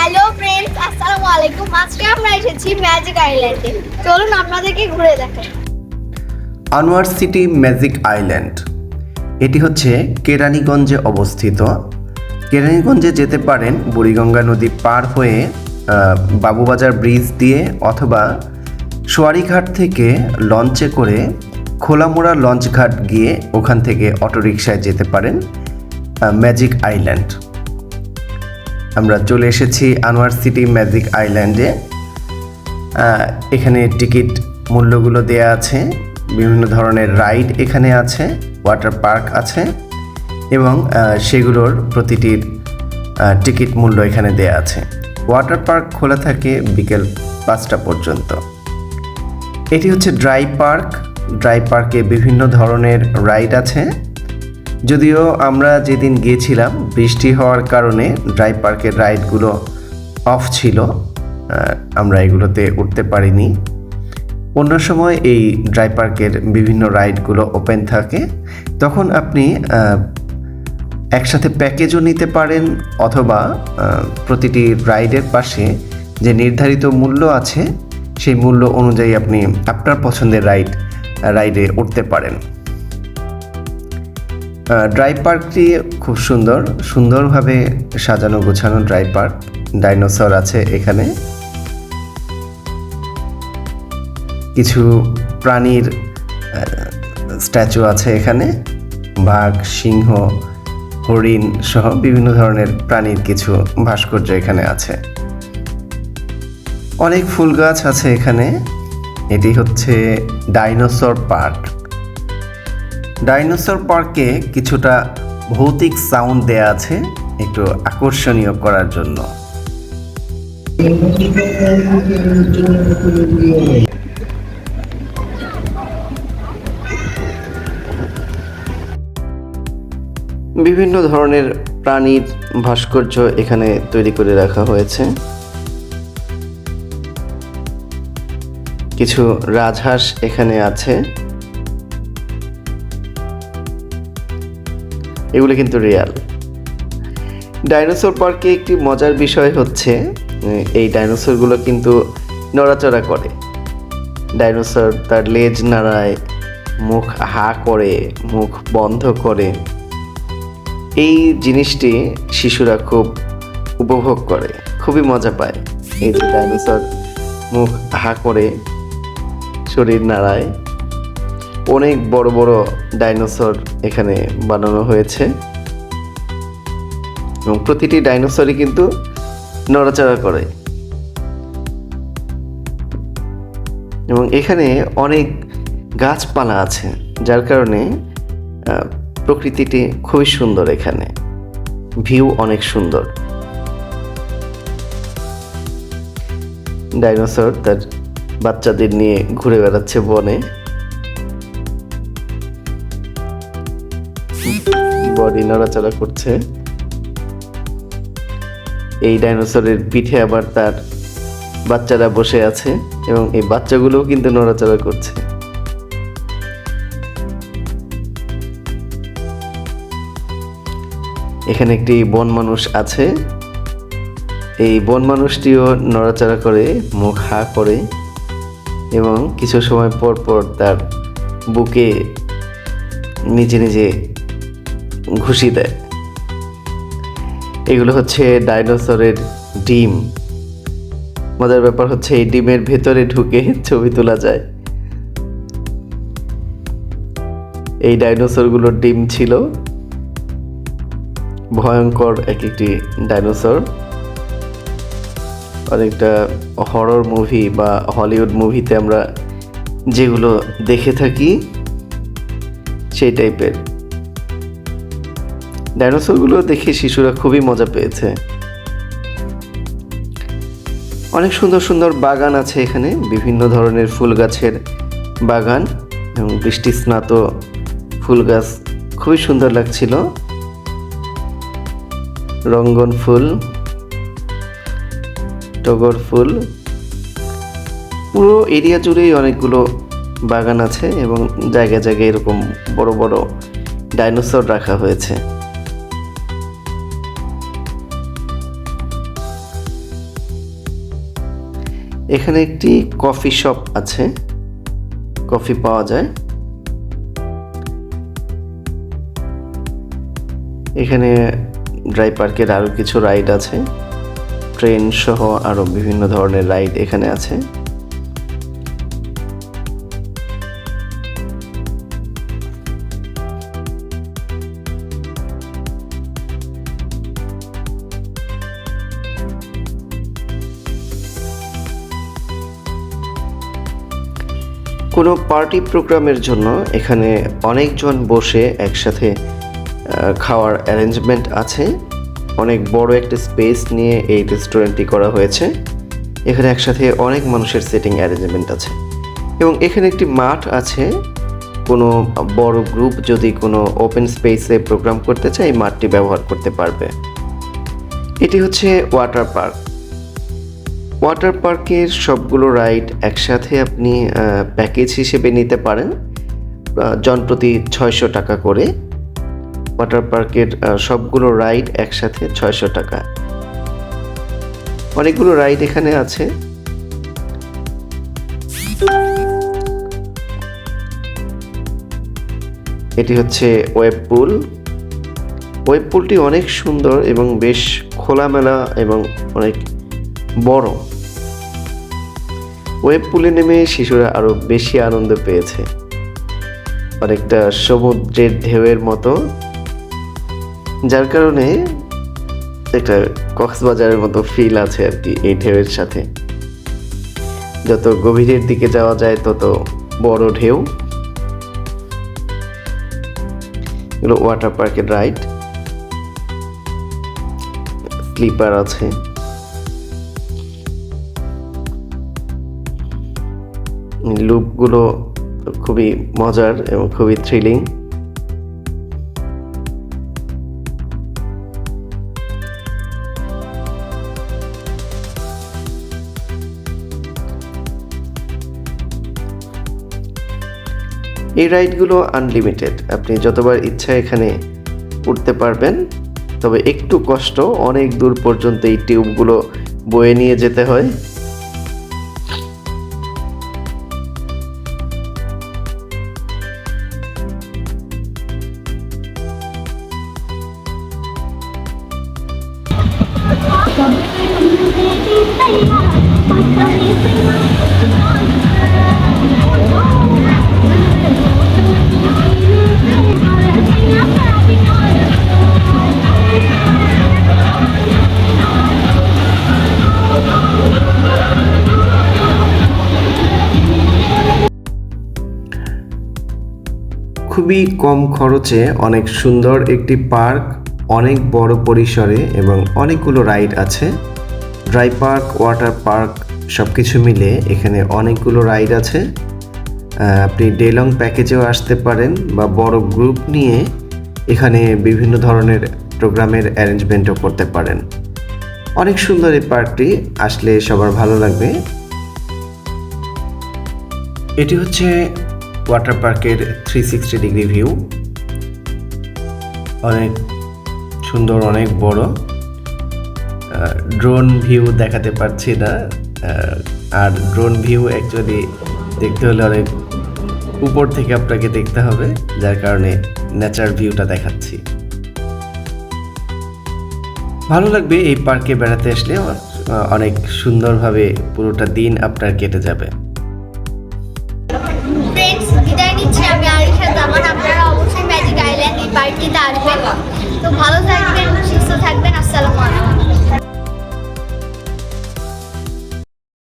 Hello friends, আসসালামু আলাইকুম। আজকে আমরা এসেছি ম্যাজিক আইল্যান্ডে। চলুন আপনাদেরকে ঘুরে দেখাই। আনোয়ার সিটি ম্যাজিক আইল্যান্ড এটি হচ্ছে কেরানীগঞ্জে অবস্থিত। কেরানীগঞ্জে যেতে পারেন বুড়িগঙ্গা নদী পার হয়ে বাবুবাজার ব্রিজ দিয়ে, অথবা সোয়ারিঘাট থেকে লঞ্চে করে খোলামোড়া লঞ্চঘাট গিয়ে ওখান থেকে অটোরিকশায় যেতে পারেন ম্যাজিক আইল্যান্ড। আমরা চলে এসেছি আনোয়ার সিটি ম্যাজিক আইল্যান্ডে। এখানে টিকিট মূল্যগুলো দেয়া আছে, বিভিন্ন ধরনের রাইড এখানে আছে, ওয়াটার পার্ক আছে এবং সেগুলোর প্রতিটির টিকিট মূল্য এখানে দেয়া আছে। ওয়াটার পার্ক খোলা থাকে বিকেল 5টা পর্যন্ত। এটি হচ্ছে ড্রাই পার্ক। ড্রাই পার্কে বিভিন্ন ধরনের রাইড আছে। যদিও আমরা যেদিন গিয়েছিলাম বৃষ্টি হওয়ার কারণে ড্রাই পার্কের রাইডগুলো অফ ছিল, আমরা এগুলোতে উঠতে পারিনি। অন্য সময় এই ড্রাই পার্কের বিভিন্ন রাইডগুলো ওপেন থাকে, তখন আপনি একসাথে প্যাকেজও নিতে পারেন, অথবা প্রতিটি রাইডের পাশে যে নির্ধারিত মূল্য আছে সেই মূল্য অনুযায়ী আপনি আপনার পছন্দের রাইডে উঠতে পারেন। ড্রাই পার্কটি খুব সুন্দরভাবে সাজানো গোছানো ড্রাই পার্ক। ডাইনোসর আছে এখানে, কিছু প্রাণীর স্ট্যাচু আছে এখানে, বাঘ, সিংহ, হরিণ সহ বিভিন্ন ধরনের প্রাণীর কিছু ভাস্কর্য এখানে আছে। অনেক ফুল গাছ আছে এখানে। এটি হচ্ছে ডাইনোসর পার্ক। ডাইনোসর পার্কে কিছুটা ভৌতিক সাউন্ড দেয়া আছে একটু আকর্ষণীয় করার জন্য। বিভিন্ন ধরনের প্রাণীর ভাস্কর্য এখানে তৈরি করে রাখা হয়েছে। কিছু রাজহাঁস এখানে আছে, এগুলো কিন্তু রিয়াল। ডাইনোসর পার্কে একটি মজার বিষয় হচ্ছে এই ডাইনোসরগুলো কিন্তু নড়াচড়া করে। ডাইনোসর তার লেজ নাড়ায়, মুখ হা করে, মুখ বন্ধ করে। এই জিনিসটি শিশুরা খুব উপভোগ করে, খুবই মজা পায়। এই যে ডাইনোসর মুখ হা করে শরীর নাড়ায়। অনেক বড় বড় ডাইনোসর এখানে বানানো হয়েছে এবং প্রতিটি ডাইনোসরই কিন্তু নড়াচড়া করে। এবং এখানে অনেক গাছপালা আছে, যার কারণে প্রকৃতিটি খুবই সুন্দর। এখানে ভিউ অনেক সুন্দর। ডাইনোসর তার বাচ্চাদের নিয়ে ঘুরে বেড়াচ্ছে বনে। বডি নড়াচড়া করছে। এই ডাইনোসরের পিঠে আবার তার বাচ্চারা বসে আছে এবং এই বাচ্চাগুলোও কিন্তু নড়াচড়া করছে। এখানে একটি বন মানুষ আছে। এই বন মানুষটিও নড়াচড়া করে, মুখ হা করে এবং কিছু সময় পর পর তার বুকে নিজে নিজে ঘুষি দেয়। এগুলো হচ্ছে ডাইনোসরের ডিম। মজার ব্যাপার হচ্ছে এই ডিমের ভেতরে ঢুকে ছবি তোলা যায়। এই ডাইনোসরগুলোর ডিম ছিল। ভয়ঙ্কর একটি ডাইনোসর। অনেকটা হরর মুভি বা হলিউড মুভিতে আমরা যেগুলো দেখে থাকি সেই টাইপের ডাইনোসরগুলো দেখে শিশুরা খুবই মজা পেয়েছে। অনেক সুন্দর সুন্দর বাগান আছে এখানে, বিভিন্ন ধরনের ফুল গাছের বাগান এবং বৃষ্টি স্নাত ফুল গাছ খুবই সুন্দর লাগছিল। রঙ্গন ফুল, টগর ফুল, পুরো এরিয়া জুড়েই অনেকগুলো বাগান আছে এবং জায়গায় জায়গায় এরকম বড় বড় ডাইনোসর রাখা হয়েছে। এখানে একটি কফি শপ আছে, কফি পাওয়া যায়। এখানে ড্রাই পার্কের আরো কিছু রাইড আছে, ট্রেন সহ আরো বিভিন্ন ধরনের রাইড এখানে আছে। কোনো পার্টি প্রোগ্রামের জন্য এখানে অনেকজন বসে একসাথে খাওয়ার অ্যারেঞ্জমেন্ট আছে। অনেক বড় একটা স্পেস নিয়ে এই রেস্টুরেন্টটি করা হয়েছে। এখানে একসাথে অনেক মানুষের সিটিং অ্যারেঞ্জমেন্ট আছে এবং এখানে একটি মাঠ আছে। কোনো বড় গ্রুপ যদি কোনো ওপেন স্পেসে প্রোগ্রাম করতে চায় এই মাঠটি ব্যবহার করতে পারবে। এটি হচ্ছে ওয়াটার পার্ক। ওয়াটার পার্কের সবগুলো রাইড একসাথে আপনি প্যাকেজ হিসেবে নিতে পারেন, জনপ্রতি 600 টাকা করে। ওয়াটার পার্কের সবগুলো রাইড একসাথে 600 টাকা। অনেকগুলো রাইড এখানে আছে। এটি হচ্ছে ওয়েব পুল। ওয়েব পুলটি অনেক সুন্দর এবং বেশ খোলামেলা এবং অনেক বড়। ওয়েব পুলে নেমে শিশুরা আরো বেশি আনন্দ পেয়েছে, অনেকটা সমুদ্রের ঢেউয়ের মতো, যার কারণে একটা কক্সবাজারের মতো ফিল আছে আর কি এই ঢেউয়ের সাথে। যত গভীরের দিকে যাওয়া যায় তত বড় ঢেউ। এগুলো ওয়াটার পার্কের রাইড। স্লিপার আছে। লুপগুলো খুবই মজার এবং খুবই থ্রিলিং। এই রাইডগুলো আনলিমিটেড, আপনি যতবার ইচ্ছা এখানে উঠতে পারবেন। তবে একটু কষ্ট, অনেক দূর পর্যন্ত এই টিউবগুলো বয়ে নিয়ে যেতে হয়। খুবই কম খরচে অনেক সুন্দর একটি পার্ক, অনেক বড় পরিসরে এবং অনেকগুলো রাইড আছে। ড্রাই পার্ক, ওয়াটার পার্ক সব কিছু মিলে এখানে অনেকগুলো রাইড আছে। আপনি ডে লং প্যাকেজেও আসতে পারেন বা বড় গ্রুপ নিয়ে এখানে বিভিন্ন ধরনের প্রোগ্রামের অ্যারেঞ্জমেন্টও করতে পারেন। অনেক সুন্দর এই পার্কটি, আসলে সবার ভালো লাগবে। এটি হচ্ছে ওয়াটার পার্কের 360 ডিগ্রি ভিউ। অনেক সুন্দর, অনেক বড়। ড্রোন ভিউ দেখাতে পারছি না, আর ড্রোন ভিউ অ্যাকচুয়ালি দেখতে হলে অনেক উপর থেকে আপনাকে দেখতে হবে, যার কারণে ন্যাচারাল ভিউটা দেখাচ্ছি। ভালো লাগবে এই পার্কে বেড়াতে আসলে, অনেক সুন্দরভাবে পুরোটা দিন আপনার কেটে যাবে। ফ্রেন্ডস, বিদায় নিচ্ছি আমি আরিশা।